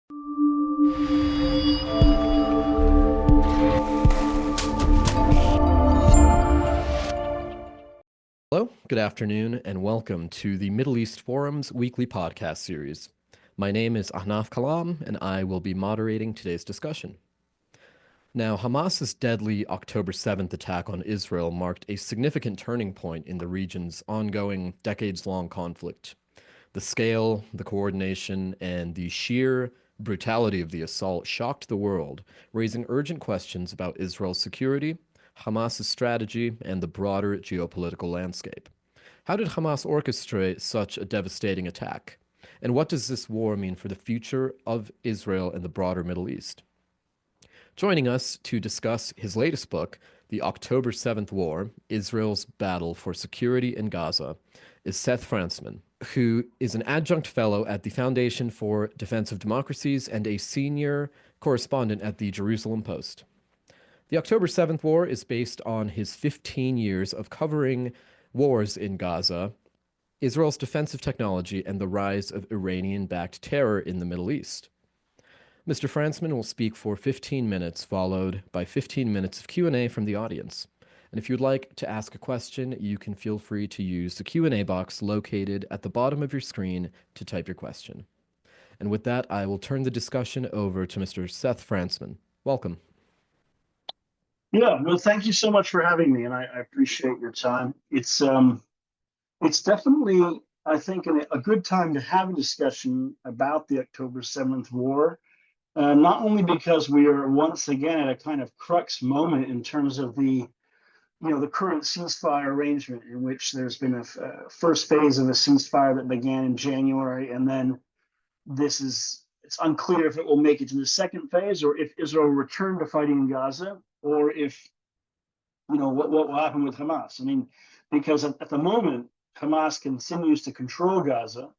Hello, good afternoon, and welcome to the Middle East Forum's weekly podcast series. My name is Ahnaf Kalam, and I will be moderating today's discussion. Now, Hamas's deadly October 7th attack on Israel marked a significant turning point in the region's ongoing, decades-long conflict. The scale, the coordination, and the sheer brutality of the assault shocked the world, raising urgent questions about Israel's security, Hamas's strategy, and the broader geopolitical landscape. How did Hamas orchestrate such a devastating attack? And what does this war mean for the future of Israel and the broader Middle East? Joining us to discuss his latest book, The October 7th War, Israel's Battle for Security in Gaza, is Seth Frantzman, who is an adjunct fellow at the Foundation for Defense of Democracies and a senior correspondent at the Jerusalem Post. The October 7th War is based on his 15 years of covering wars in Gaza, Israel's defensive technology, and the rise of Iranian-backed terror in the Middle East. Mr. Frantzman will speak for 15 minutes, followed by 15 minutes of Q&A from the audience. And if you'd like to ask a question, you can feel free to use the Q&A box located at the bottom of your screen to type your question. And with that, I will turn the discussion over to Mr. Seth Frantzman. Welcome. Yeah, well, thank you so much for having me, and I appreciate your time. It's definitely, I think, a good time to have a discussion about the October 7th war, not only because we are once again at a kind of crux moment in terms of the current ceasefire arrangement, in which there's been a first phase of a ceasefire that began in January, and then it's unclear if it will make it to the second phase or if Israel will return to fighting in Gaza, or if, what will happen with Hamas. I mean, because at the moment, Hamas continues to control Gaza.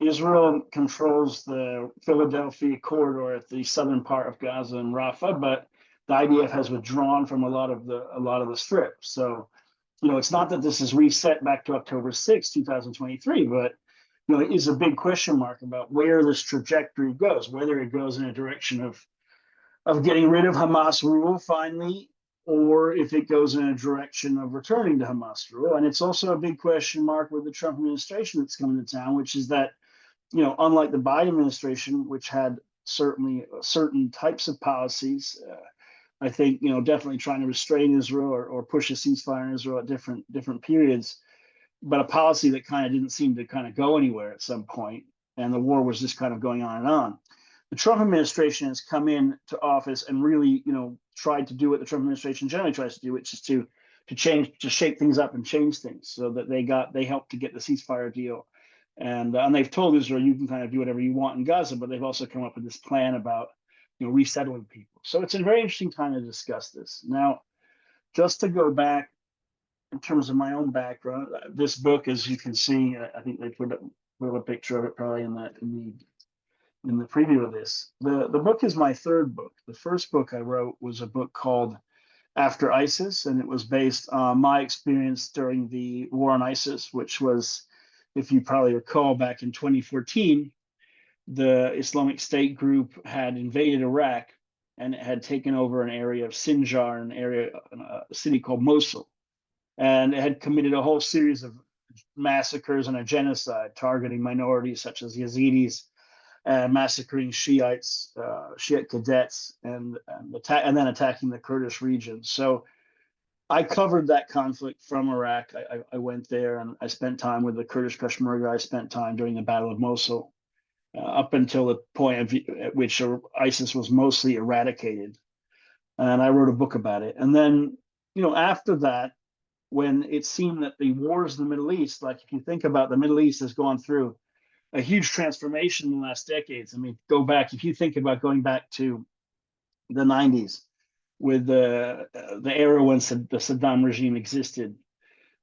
Israel controls the Philadelphia corridor at the southern part of Gaza and Rafah, but the IDF has withdrawn from a lot of the strip. So, it's not that this is reset back to October 6, 2023, but it is a big question mark about where this trajectory goes, whether it goes in a direction of getting rid of Hamas rule finally, or if it goes in a direction of returning to Hamas rule. And it's also a big question mark with the Trump administration that's coming to town, which is that, unlike the Biden administration, which had certainly certain types of policies, I think, definitely trying to restrain Israel or push a ceasefire in Israel at different periods, but a policy that kind of didn't seem to kind of go anywhere at some point, and the war was just kind of going on and on. The Trump administration has come into office and really, tried to do what the Trump administration generally tries to do, which is to shake things up and change things, so that they helped to get the ceasefire deal, and they've told Israel, you can kind of do whatever you want in Gaza, but they've also come up with this plan about resettling people. So it's a very interesting time to discuss this. Now, just to go back in terms of my own background, this book, as you can see, I think they put a picture of it probably in the preview of this. The book is my third book. The first book I wrote was a book called After ISIS, and it was based on my experience during the war on ISIS, which was, if you probably recall, back in 2014, the Islamic State group had invaded Iraq and it had taken over an area of Sinjar, a city called Mosul, and it had committed a whole series of massacres and a genocide targeting minorities such as Yazidis, massacring Shiites, Shiite cadets, and then attacking the Kurdish region. So I covered that conflict from Iraq. I went there and I spent time with the Kurdish Peshmerga. I spent time during the Battle of Mosul, up until the point at which ISIS was mostly eradicated. And I wrote a book about it. And then, after that, when it seemed that the wars in the Middle East, like if you think about the Middle East has gone through a huge transformation in the last decades. I mean, if you think about going back to the 90s with the era when the Saddam regime existed,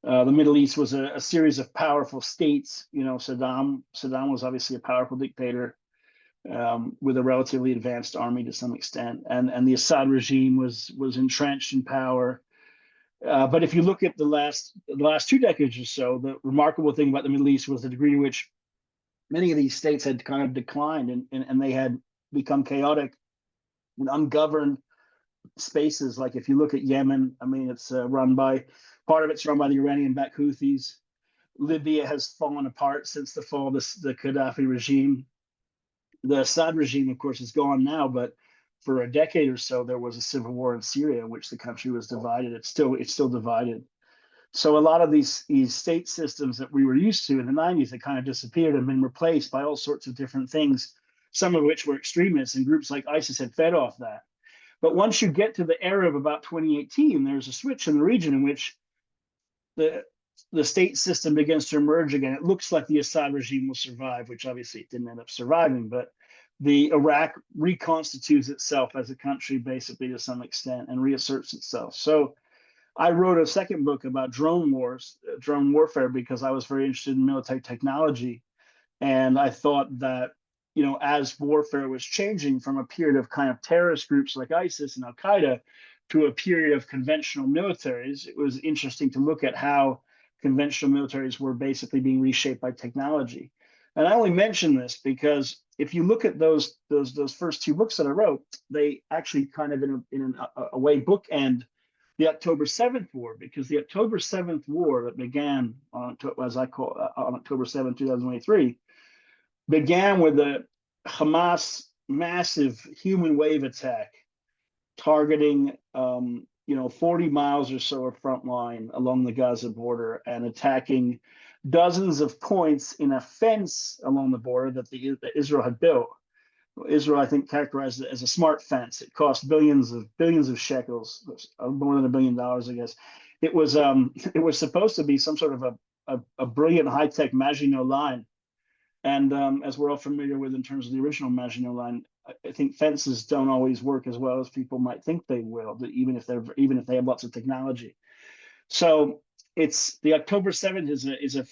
the Middle East was a series of powerful states. Saddam was obviously a powerful dictator with a relatively advanced army to some extent, and the Assad regime was entrenched in power. But if you look at the last 2 decades or so, the remarkable thing about the Middle East was the degree to which many of these states had kind of declined, and they had become chaotic and ungoverned spaces. Like if you look at Yemen, I mean, it's part of it's run by the Iranian-backed Houthis. Libya has fallen apart since the fall of the Gaddafi regime. The Assad regime, of course, is gone now, but for a decade or so, there was a civil war in Syria in which the country was divided. It's still divided. So a lot of these state systems that we were used to in the 90s that kind of disappeared and been replaced by all sorts of different things, some of which were extremists, and groups like ISIS had fed off that. But once you get to the era of about 2018, there's a switch in the region in which the state system begins to emerge again. It looks like the Assad regime will survive, which obviously it didn't end up surviving, but the Iraq reconstitutes itself as a country basically to some extent and reasserts itself. So I wrote a second book about drone wars, drone warfare, because I was very interested in military technology. And I thought that, as warfare was changing from a period of kind of terrorist groups like ISIS and Al Qaeda to a period of conventional militaries, it was interesting to look at how conventional militaries were basically being reshaped by technology. And I only mention this because if you look at those first two books that I wrote, they actually kind of in a way bookend the October 7th war, because the October 7th war that began on, as I call on October 7th, 2023, began with the Hamas massive human wave attack targeting 40 miles or so of front line along the Gaza border and attacking dozens of points in a fence along the border that Israel had built. Israel, I think, characterized it as a smart fence. It cost billions of shekels, more than $1 billion, I guess. It was supposed to be some sort of a brilliant high-tech Maginot Line. And as we're all familiar with in terms of the original Maginot Line, I think fences don't always work as well as people might think they will, even if they have lots of technology. So it's the October 7th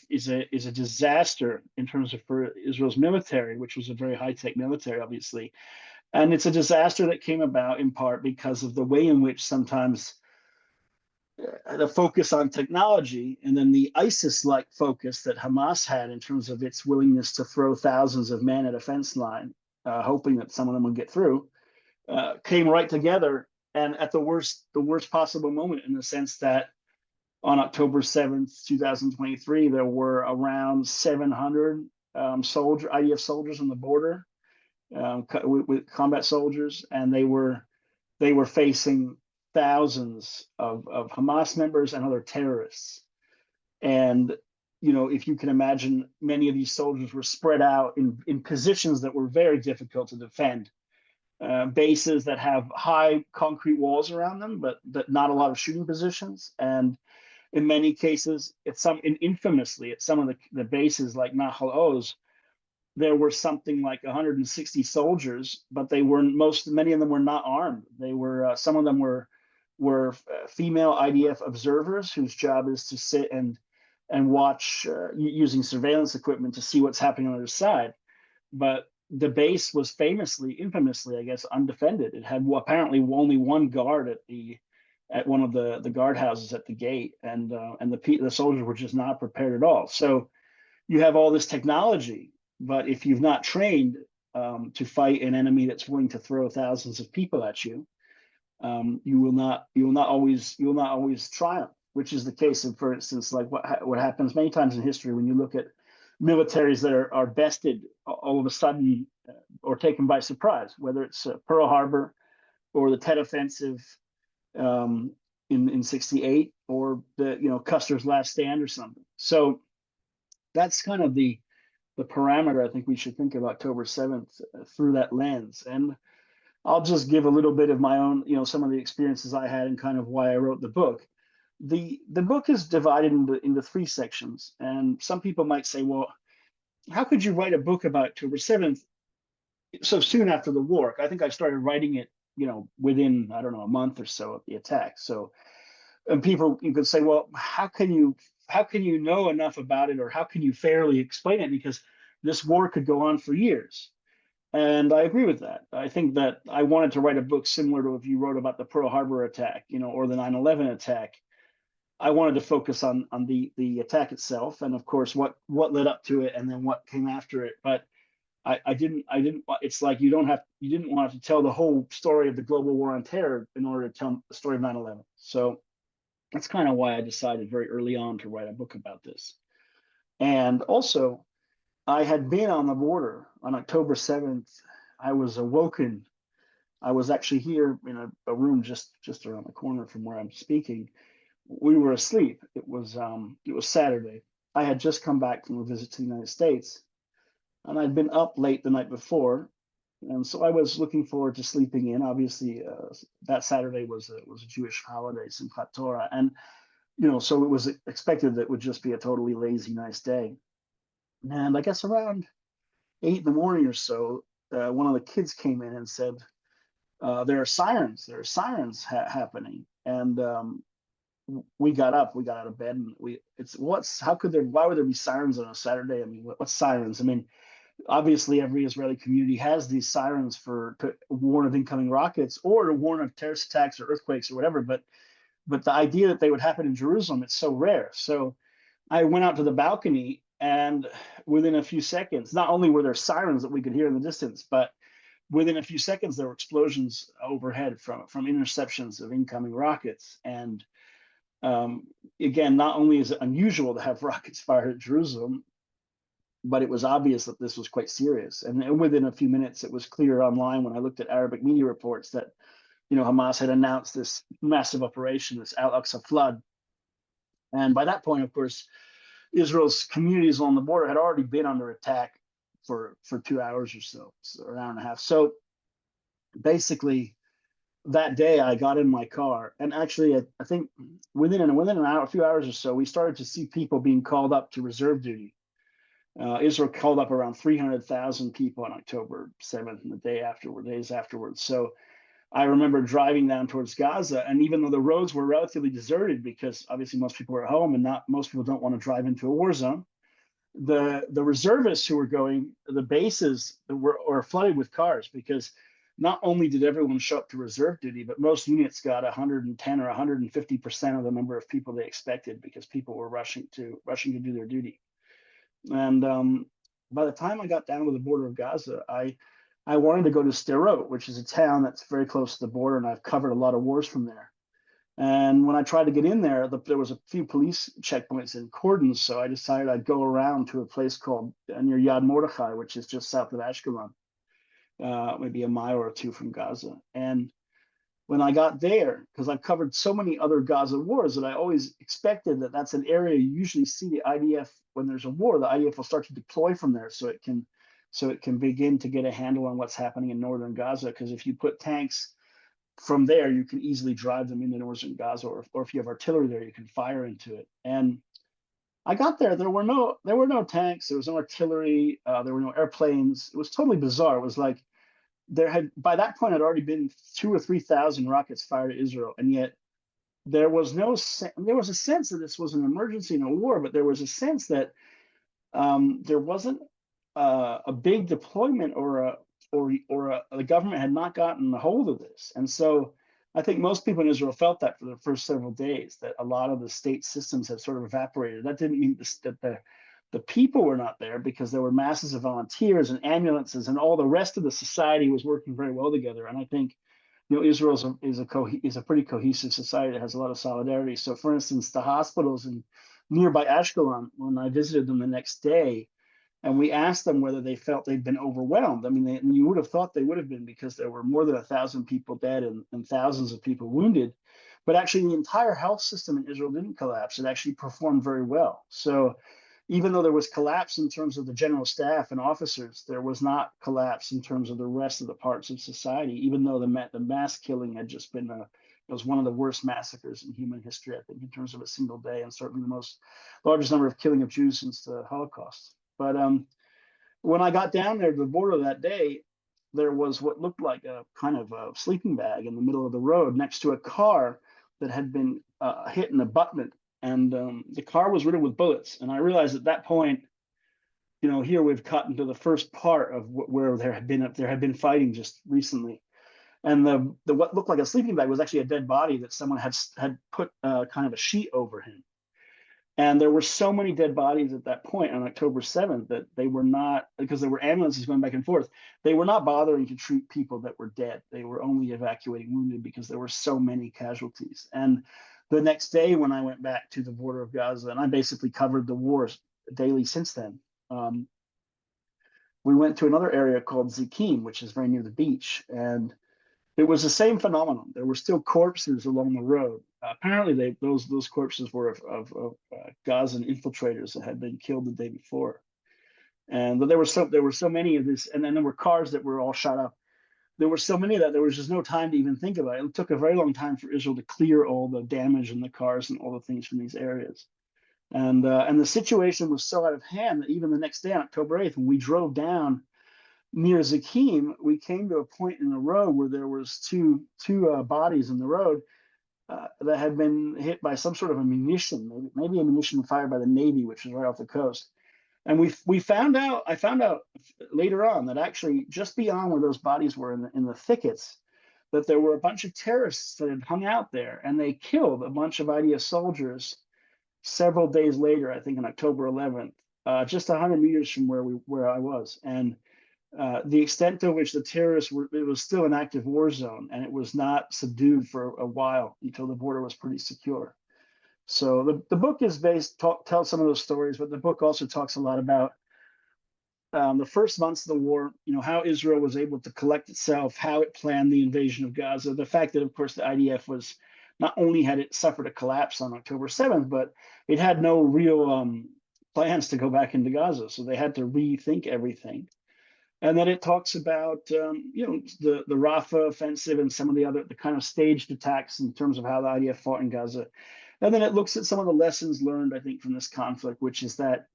is a disaster in terms of for Israel's military, which was a very high-tech military, obviously. And it's a disaster that came about in part because of the way in which sometimes the focus on technology and then the ISIS-like focus that Hamas had in terms of its willingness to throw thousands of men at a fence line, hoping that some of them would get through, came right together and at the worst possible moment, in the sense that on October 7th, 2023, there were around 700 IDF soldiers on the border with combat soldiers, and they were facing thousands of Hamas members and other terrorists. And if you can imagine, many of these soldiers were spread out in positions that were very difficult to defend. Bases that have high concrete walls around them, but not a lot of shooting positions. And in many cases, infamously at some of the bases like Nahal Oz, there were something like 160 soldiers, but many of them were not armed. They were some of them were female IDF observers whose job is to sit and watch using surveillance equipment to see what's happening on the other side. But the base was infamously, I guess, undefended. It had apparently only one guard at one of the guardhouses at the gate, and the soldiers were just not prepared at all. So you have all this technology, but if you've not trained to fight an enemy that's willing to throw thousands of people at you, you will not always triumph. Which is the case of, for instance, like what happens many times in history when you look at militaries that are bested all of a sudden or taken by surprise, whether it's Pearl Harbor or the Tet Offensive in '68, or the Custer's Last Stand or something. So that's kind of the parameter I think we should think of October 7th through that lens. And I'll just give a little bit of my own, some of the experiences I had and kind of why I wrote the book. The book is divided into three sections, and some people might say, well, how could you write a book about October 7th so soon after the war? I think I started writing it, within, I don't know, a month or so of the attack. So, and you could say, well, how can you know enough about it, or how can you fairly explain it? Because this war could go on for years. And I agree with that. I think that I wanted to write a book similar to if you wrote about the Pearl Harbor attack, or the 9/11 attack. I wanted to focus on the attack itself, and of course what led up to it, and then what came after it. But I didn't, it's like you didn't want to tell the whole story of the global war on terror in order to tell the story of 9/11. So that's kind of why I decided very early on to write a book about this. And also, I had been on the border on October 7th. I was awoken. I was actually here in a room just around the corner from where I'm speaking. We were asleep. It was Saturday. I had just come back from a visit to the United States, and I'd been up late the night before, and so I was looking forward to sleeping in. Obviously, that Saturday was a Jewish holiday, Simchat Torah, and so it was expected that it would just be a totally lazy, nice day. And I guess around 8 in the morning or so, one of the kids came in and said, "There are sirens. There are sirens happening." And we got up. We got out of bed, and how could there? Why would there be sirens on a Saturday? I mean, what's sirens? I mean, obviously every Israeli community has these sirens to warn of incoming rockets or to warn of terrorist attacks or earthquakes or whatever. But the idea that they would happen in Jerusalem, it's so rare. So I went out to the balcony, and within a few seconds, not only were there sirens that we could hear in the distance, but within a few seconds there were explosions overhead from interceptions of incoming rockets. And again, not only is it unusual to have rockets fired at Jerusalem, but it was obvious that this was quite serious. And within a few minutes, it was clear online when I looked at Arabic media reports that Hamas had announced this massive operation, this Al-Aqsa flood. And by that point, of course, Israel's communities along the border had already been under attack for 2 hours or so an hour and a half. So basically, that day I got in my car, and actually, I think within an hour, a few hours or so, we started to see people being called up to reserve duty. Israel called up around 300,000 people on October 7th and the days afterwards. So I remember driving down towards Gaza, and even though the roads were relatively deserted because obviously most people were at home and not most people don't want to drive into a war zone, the reservists who were going, the bases were flooded with cars because not only did everyone show up to reserve duty, but most units got 110 or 150% of the number of people they expected because people were rushing to do their duty. And by the time I got down to the border of Gaza, I wanted to go to Sderot, which is a town that's very close to the border, and I've covered a lot of wars from there. And when I tried to get in there, there was a few police checkpoints and cordons, so I decided I'd go around to a place called near Yad Mordechai, which is just south of Ashkelon, maybe a mile or two from Gaza. And when I got there, because I've covered so many other Gaza wars that I always expected that that's an area you usually see the IDF when there's a war, the IDF will start to deploy from there so it can begin to get a handle on what's happening in northern Gaza. Because if you put tanks from there, you can easily drive them into northern Gaza, or if you have artillery there, you can fire into it. And I got there. There were no tanks. There was no artillery. There were no airplanes. It was totally bizarre. It was like by that point had already been 2,000 or 3,000 rockets fired at Israel, and yet there was a sense that this was an emergency in a war, but there was a sense that there wasn't a big deployment or the government had not gotten a hold of this. And so I think most people in Israel felt that for the first several days, that a lot of the state systems had sort of evaporated. That didn't mean that the people were not there, because there were masses of volunteers and ambulances, and all the rest of the society was working very well together. And I think Israel is a pretty cohesive society that has a lot of solidarity. So, for instance, the hospitals in nearby Ashkelon, when I visited them the next day, and we asked them whether they felt they'd been overwhelmed. I mean, you would have thought they would have been, because there were more than 1,000 people dead and thousands of people wounded. But actually, the entire health system in Israel didn't collapse. It actually performed very well. So even though there was collapse in terms of the general staff and officers, there was not collapse in terms of the rest of the parts of society, even though the mass killing had just been it was one of the worst massacres in human history, I think, in terms of a single day, and certainly the largest number of killing of Jews since the Holocaust. But when I got down there to the border that day, there was what looked like a kind of a sleeping bag in the middle of the road next to a car that had been hit in abutment, and the car was riddled with bullets. And I realized at that point, here we've cut into the first part of where there had been fighting just recently. And the what looked like a sleeping bag was actually a dead body that someone had put kind of a sheet over him. And there were so many dead bodies at that point on October 7th that they were not, because there were ambulances going back and forth, they were not bothering to treat people that were dead. They were only evacuating wounded because there were so many casualties. And the next day, when I went back to the border of Gaza, and I basically covered the wars daily since then, we went to another area called Zikim, which is very near the beach. And it was the same phenomenon. There were still corpses along the road. Apparently, those corpses were of Gazan infiltrators that had been killed the day before. And but there were so many of this, and then there were cars that were all shot up. There were so many that there was just no time to even think about it. It took a very long time for Israel to clear all the damage in the cars and all the things from these areas. And the situation was so out of hand that even the next day, on October 8th, when we drove down near Zakim, we came to a point in the road where there was two bodies in the road that had been hit by some sort of a munition, maybe a munition fired by the Navy, which was right off the coast. And I found out later on that actually just beyond where those bodies were in the thickets, that there were a bunch of terrorists that had hung out there, and they killed a bunch of IDF soldiers several days later, I think on October 11th, just 100 meters from where I was. And the extent to which the terrorists were, it was still an active war zone, and it was not subdued for a while until the border was pretty secure. So the book is tells some of those stories, but the book also talks a lot about the first months of the war, how Israel was able to collect itself, how it planned the invasion of Gaza, the fact that, of course, the IDF was not only had it suffered a collapse on October 7th, but it had no real plans to go back into Gaza. So they had to rethink everything. And then it talks about the Rafah offensive and some of the kind of staged attacks in terms of how the IDF fought in Gaza. And then it looks at some of the lessons learned, I think, from this conflict, which is that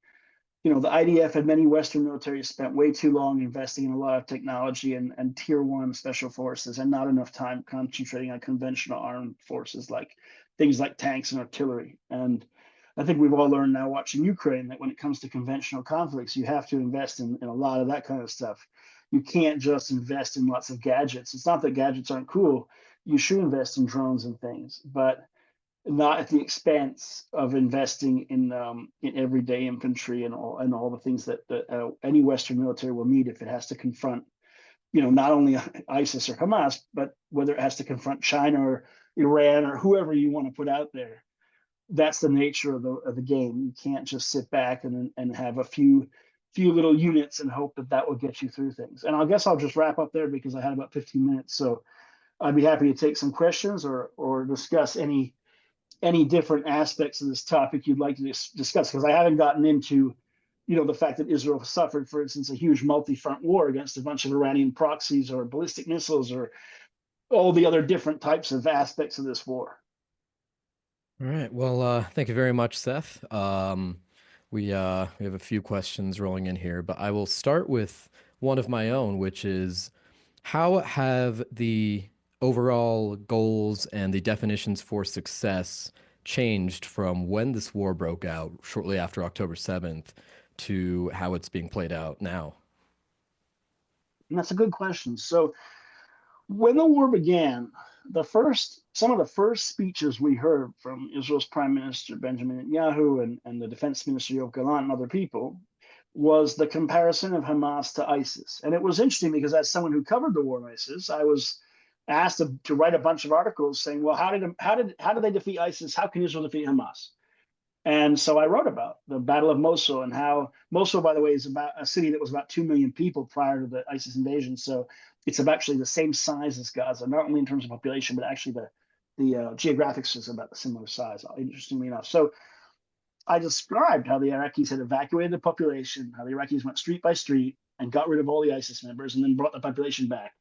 the IDF and many Western militaries spent way too long investing in a lot of technology and tier one special forces, and not enough time concentrating on conventional armed forces like things like tanks and artillery. And I think we've all learned now watching Ukraine that when it comes to conventional conflicts, you have to invest in a lot of that kind of stuff. You can't just invest in lots of gadgets. It's not that gadgets aren't cool. You should invest in drones and things, but not at the expense of investing in everyday infantry and all the things that any Western military will need if it has to confront, not only ISIS or Hamas, but whether it has to confront China or Iran or whoever you want to put out there. That's the nature of the game. You can't just sit back and have a few little units and hope that will get you through things. And I guess I'll just wrap up there because I had about 15 minutes. So I'd be happy to take some questions or discuss any different aspects of this topic you'd like to discuss, because I haven't gotten into the fact that Israel suffered, for instance, a huge multi-front war against a bunch of Iranian proxies or ballistic missiles or all the other different types of aspects of this war. All right. Well, thank you very much, Seth. We have a few questions rolling in here, but I will start with one of my own, which is how have the overall goals and the definitions for success changed from when this war broke out shortly after October 7th to how it's being played out now? And that's a good question. So when the war began, some of the first speeches we heard from Israel's Prime Minister Benjamin Netanyahu and the Defense Minister Yoav Gallant and other people was the comparison of Hamas to ISIS. And it was interesting because as someone who covered the war on ISIS, I was asked to write a bunch of articles saying, well, how did they defeat ISIS? How can Israel defeat Hamas? And so I wrote about the Battle of Mosul and how Mosul, by the way, is about a city that was about 2 million people prior to the ISIS invasion. So it's actually the same size as Gaza, not only in terms of population, but actually the geographics is about the similar size, interestingly enough. So I described how the Iraqis had evacuated the population, how the Iraqis went street by street and got rid of all the ISIS members and then brought the population back.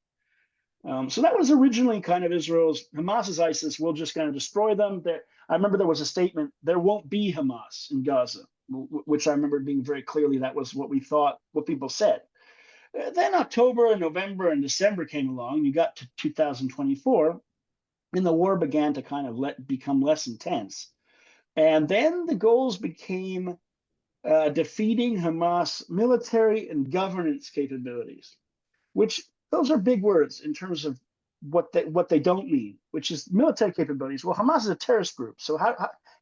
So that was originally kind of Hamas's ISIS. We'll just kind of destroy them. I remember there was a statement, there won't be Hamas in Gaza, which I remember being very clearly that was what we thought, what people said. Then October and November and December came along. You got to 2024, and the war began to kind of become less intense. And then the goals became defeating Hamas military and governance capabilities, which those are big words in terms of what they don't mean, which is military capabilities. Well, Hamas is a terrorist group, so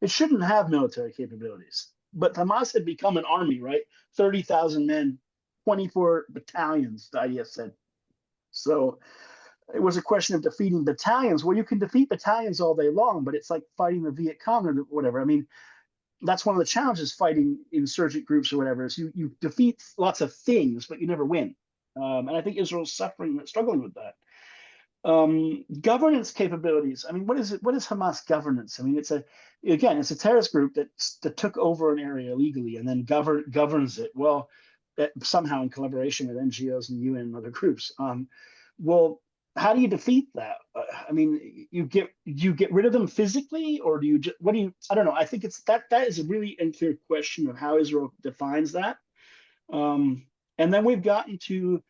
it shouldn't have military capabilities. But Hamas had become an army, right? 30,000 men, 24 battalions, the IDF said. So it was a question of defeating battalions. Well, you can defeat battalions all day long, but it's like fighting the Viet Cong or whatever. I mean, that's one of the challenges fighting insurgent groups or whatever is you defeat lots of things, but you never win. And I think Israel's struggling with that. Governance capabilities. I mean, what is it? What is Hamas governance? I mean, it's a terrorist group that took over an area illegally and then governs it. Well, somehow in collaboration with NGOs and UN and other groups. Well, how do you defeat that? I mean, you get rid of them physically, or do you just what do you? I don't know. I think it's that is a really unclear question of how Israel defines that. And then we've gotten to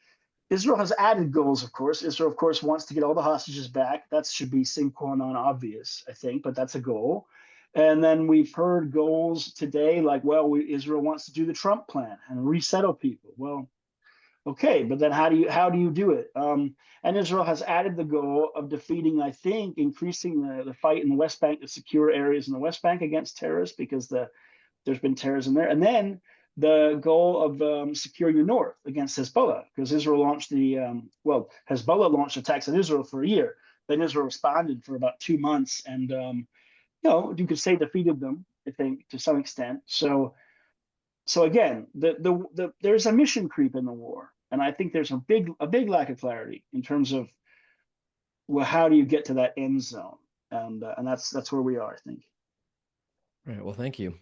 Israel has added goals, of course. Israel, of course, wants to get all the hostages back. That should be sine qua non obvious, I think, but that's a goal. And then we've heard goals today like, well, Israel wants to do the Trump plan and resettle people. Well, okay, but then how do you do it? And Israel has added the goal of defeating, I think, increasing the fight in the West Bank to secure areas in the West Bank against terrorists because there's been terrorism there. And then the goal of securing the north against Hezbollah, because Israel launched Hezbollah launched attacks on Israel for a year. Then Israel responded for about 2 months, and you could say defeated them, I think, to some extent. So again, there's a mission creep in the war, and I think there's a big lack of clarity in terms of how do you get to that end zone, and that's where we are, I think. All right. Well, thank you.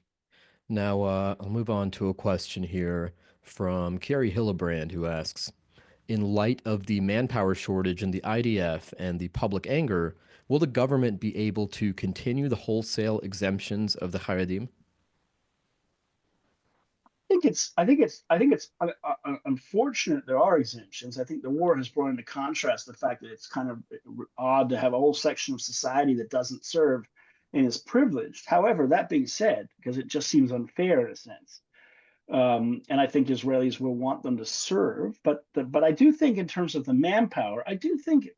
Now, I'll move on to a question here from Carrie Hillebrand, who asks, in light of the manpower shortage in the IDF and the public anger, will the government be able to continue the wholesale exemptions of the Haredim? I think it's unfortunate there are exemptions. I think the war has brought into contrast the fact that it's kind of odd to have a whole section of society that doesn't serve and is privileged. However, that being said, because it just seems unfair in a sense, and I think Israelis will want them to serve, but I do think in terms of the manpower, I do think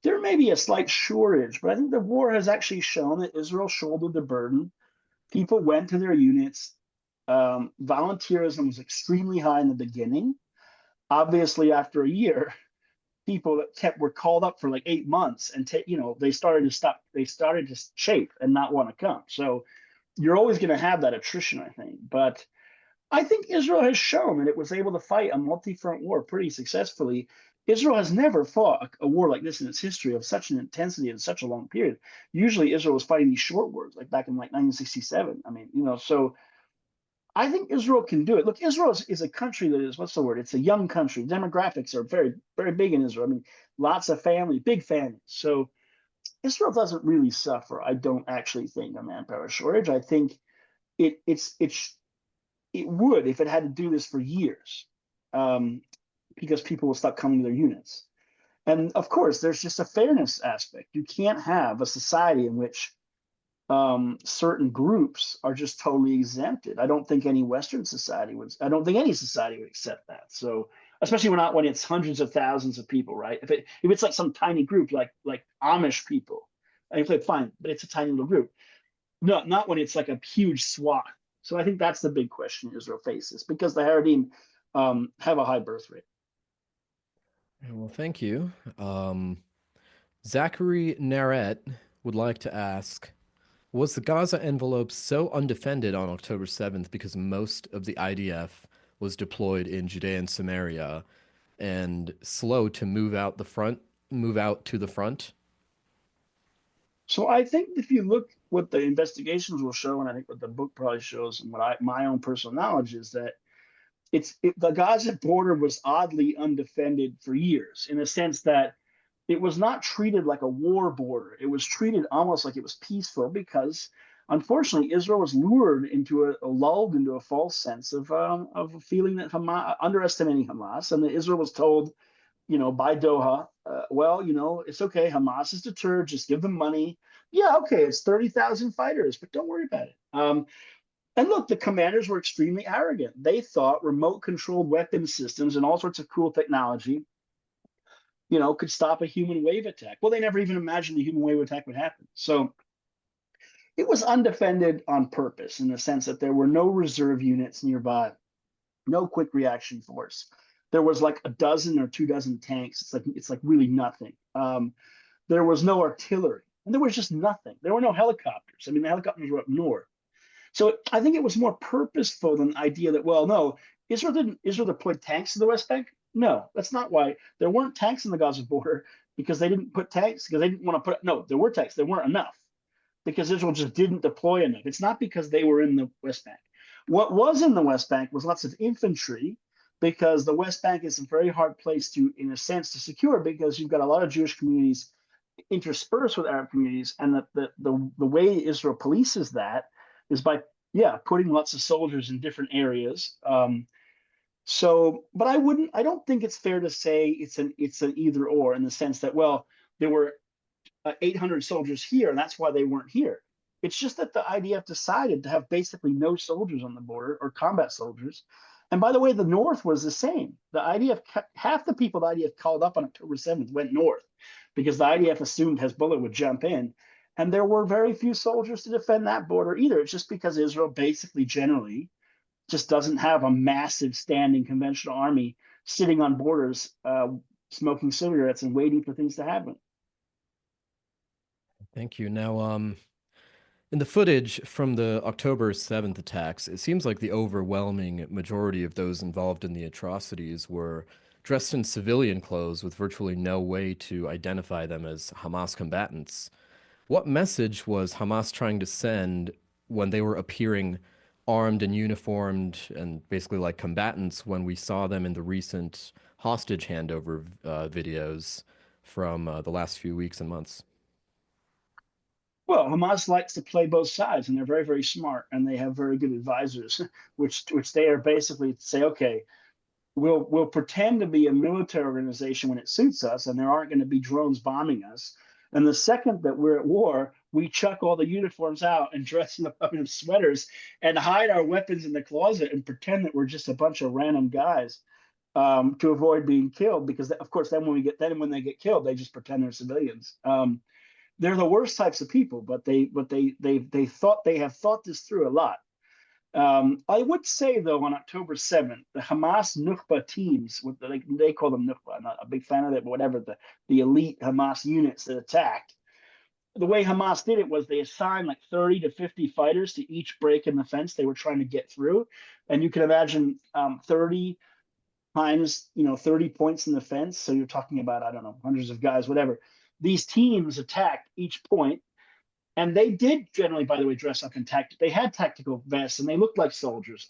there may be a slight shortage, but I think the war has actually shown that Israel shouldered the burden. People went to their units. Volunteerism was extremely high in the beginning. Obviously, after a year, people that were called up for like 8 months, and they started to stop. They started to chafe and not want to come. So you're always going to have that attrition, I think. But I think Israel has shown that it was able to fight a multi-front war pretty successfully. Israel has never fought a war like this in its history of such an intensity in such a long period. Usually, Israel was fighting these short wars, like back in like 1967. I mean, so I think Israel can do it. Look, Israel is a country that is, what's the word? It's a young country. Demographics are very, very big in Israel. I mean, lots of family, big families. So Israel doesn't really suffer, I don't actually think, a manpower shortage. I think it would if it had to do this for years, because people will stop coming to their units. And of course, there's just a fairness aspect. You can't have a society in which certain groups are just totally exempted. I don't think any Western society would. I don't think any society would accept that. So, especially when it's hundreds of thousands of people, right? If it's like some tiny group, like Amish people, I think fine, but it's a tiny little group. No, not when it's like a huge swath. So I think that's the big question Israel faces because the Haredim have a high birth rate. Well, thank you. Zachary Naret would like to ask, was the Gaza envelope so undefended on October 7th because most of the IDF was deployed in Judea and Samaria and slow to move out to the front? So I think if you look what the investigations will show, and I think what the book probably shows, and what my own personal knowledge is that the Gaza border was oddly undefended for years, in a sense that it was not treated like a war border. It was treated almost like it was peaceful because, unfortunately, Israel was lured into lulled into a false sense of a feeling that Hamas, underestimating Hamas, and that Israel was told, by Doha, it's okay. Hamas is deterred. Just give them money. Yeah, okay, it's 30,000 fighters, but don't worry about it. And look, the commanders were extremely arrogant. They thought remote-controlled weapon systems and all sorts of cool technology, could stop a human wave attack. Well, they never even imagined a human wave attack would happen. So it was undefended on purpose in the sense that there were no reserve units nearby, no quick reaction force. There was like a dozen or 2 dozen tanks. It's like really nothing. There was no artillery, and there was just nothing. There were no helicopters. I mean, the helicopters were up north. So I think it was more purposeful than the idea that, well, no, Israel deployed tanks to the West Bank? No, that's not why. There weren't tanks in the Gaza border because they didn't put tanks, because they didn't want to put, no, there were tanks. There weren't enough because Israel just didn't deploy enough. It's not because they were in the West Bank. What was in the West Bank was lots of infantry, because the West Bank is a very hard place to, in a sense, to secure, because you've got a lot of Jewish communities interspersed with Arab communities, and the way Israel polices that is by, yeah, putting lots of soldiers in different areas. But I don't think it's fair to say it's an either or, in the sense that, well, there were 800 soldiers here, and that's why they weren't here. It's just that the IDF decided to have basically no soldiers on the border, or combat soldiers. And by the way, the North was the same. The IDF, half the people the IDF called up on October 7th went north, because the IDF assumed Hezbollah would jump in. And there were very few soldiers to defend that border either. It's just because Israel basically generally just doesn't have a massive standing conventional army sitting on borders, smoking cigarettes and waiting for things to happen. Thank you. Now, in the footage from the October 7th attacks, it seems like the overwhelming majority of those involved in the atrocities were dressed in civilian clothes with virtually no way to identify them as Hamas combatants. What message was Hamas trying to send when they were appearing armed and uniformed and basically like combatants when we saw them in the recent hostage handover videos from the last few weeks and months? Well, Hamas likes to play both sides, and they're very, very smart, and they have very good advisors, which they are basically say, okay, we'll pretend to be a military organization when it suits us, and there aren't going to be drones bombing us. And the second that we're at war, we chuck all the uniforms out and dress up in sweaters and hide our weapons in the closet and pretend that we're just a bunch of random guys, to avoid being killed. Because of course, then when they get killed, they just pretend they're civilians. They're the worst types of people, but they have thought this through a lot. I would say, though, on October 7th, the Hamas Nukba teams, they call them Nukba, I'm not a big fan of it, but whatever, the elite Hamas units that attacked, the way Hamas did it was they assigned like 30 to 50 fighters to each break in the fence they were trying to get through. And you can imagine 30 times, 30 points in the fence. So you're talking about, I don't know, hundreds of guys, whatever. These teams attacked each point, and they did generally, by the way, dress up in they had tactical vests, and they looked like soldiers.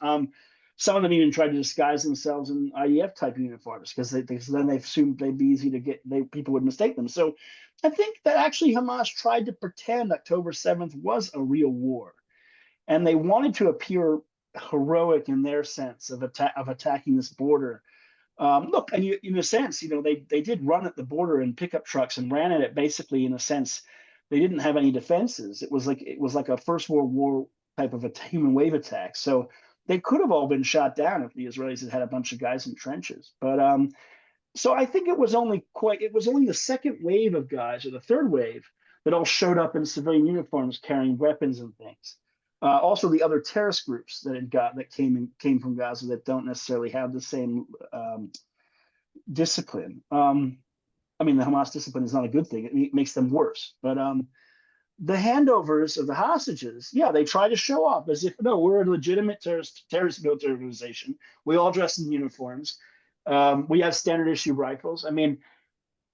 Some of them even tried to disguise themselves in IDF type uniforms, because then they assumed they'd be easy to get. People would mistake them. So I think that actually Hamas tried to pretend October 7th was a real war, and they wanted to appear heroic in their sense of attacking this border. Look, and in a sense, they did run at the border in pickup trucks and ran at it basically in a sense. They didn't have any defenses. It was like a First World War type of a human wave attack. So they could have all been shot down if the Israelis had a bunch of guys in trenches. But so I think it was only the second wave of guys, or the third wave, that all showed up in civilian uniforms carrying weapons and things. Also, the other terrorist groups that came from Gaza that don't necessarily have the same discipline. I mean, the Hamas discipline is not a good thing. It makes them worse. But the handovers of the hostages, yeah, they try to show off as if, no, we're a legitimate terrorist military organization. We all dress in uniforms. We have standard issue rifles. I mean,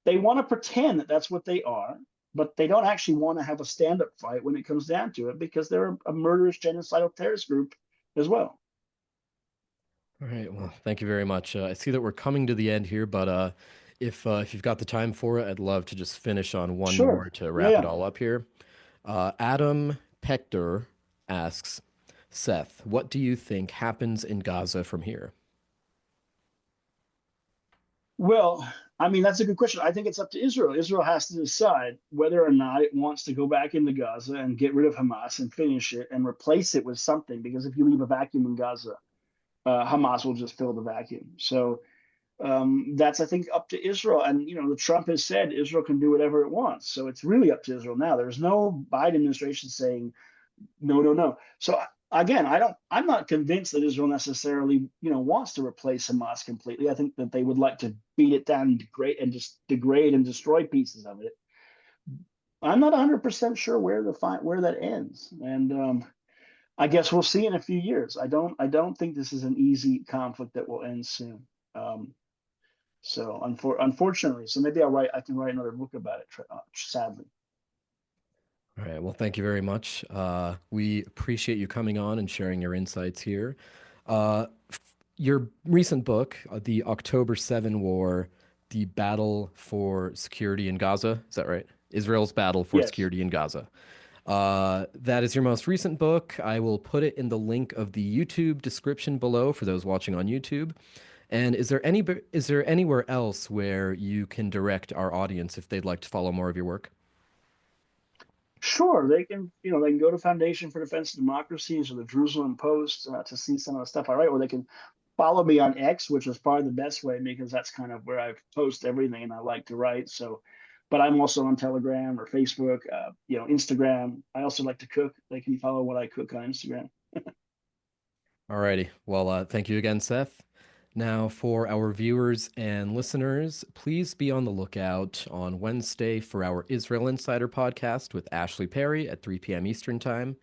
they want to pretend that that's what they are, but they don't actually want to have a stand-up fight when it comes down to it, because they're a murderous, genocidal terrorist group as well. All right. Well, thank you very much. I see that we're coming to the end here, but if you've got the time for it, I'd love to just finish on one more Sure. to Yeah, wrap it yeah. all up here. Adam Pector asks, Seth, what do you think happens in Gaza from here? Well, I mean, that's a good question. I think it's up to Israel. Israel has to decide whether or not it wants to go back into Gaza and get rid of Hamas and finish it and replace it with something. Because if you leave a vacuum in Gaza, Hamas will just fill the vacuum. So that's, I think, up to Israel. And the Trump has said Israel can do whatever it wants. So it's really up to Israel now. There's no Biden administration saying no, no, no. So again, I'm not convinced that Israel necessarily, wants to replace Hamas completely. I think that they would like to beat it down and degrade and destroy pieces of it. I'm not 100% sure where that ends, and I guess we'll see in a few years. I don't think this is an easy conflict that will end soon. Um, so unfortunately, so maybe I can write another book about it. Sadly. All right. Well, thank you very much. We appreciate you coming on and sharing your insights here. Your recent book, The October 7 War, The Battle for Security in Gaza, is that right? Israel's Battle for Yes. Security in Gaza. That is your most recent book. I will put it in the link of the YouTube description below for those watching on YouTube. And is there anywhere else where you can direct our audience if they'd like to follow more of your work? Sure, they can go to Foundation for Defense of Democracies or the Jerusalem Post to see some of the stuff I write, or they can follow me on X, which is probably the best way because that's kind of where I post everything and I like to write. So, but I'm also on Telegram or Facebook, Instagram. I also like to cook. They can follow what I cook on Instagram. Alrighty. Well, thank you again, Seth. Now, for our viewers and listeners, please be on the lookout on Wednesday for our Israel Insider podcast with Ashley Perry at 3 p.m. Eastern Time.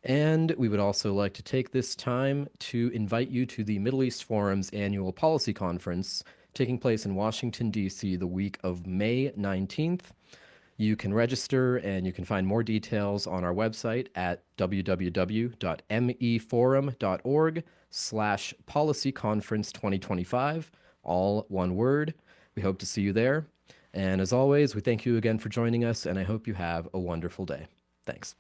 And we would also like to take this time to invite you to the Middle East Forum's annual policy conference taking place in Washington, D.C. the week of May 19th. You can register and you can find more details on our website at www.meforum.org/policyconference 2025, all one word. We hope to see you there. And as always, we thank you again for joining us, and I hope you have a wonderful day. Thanks.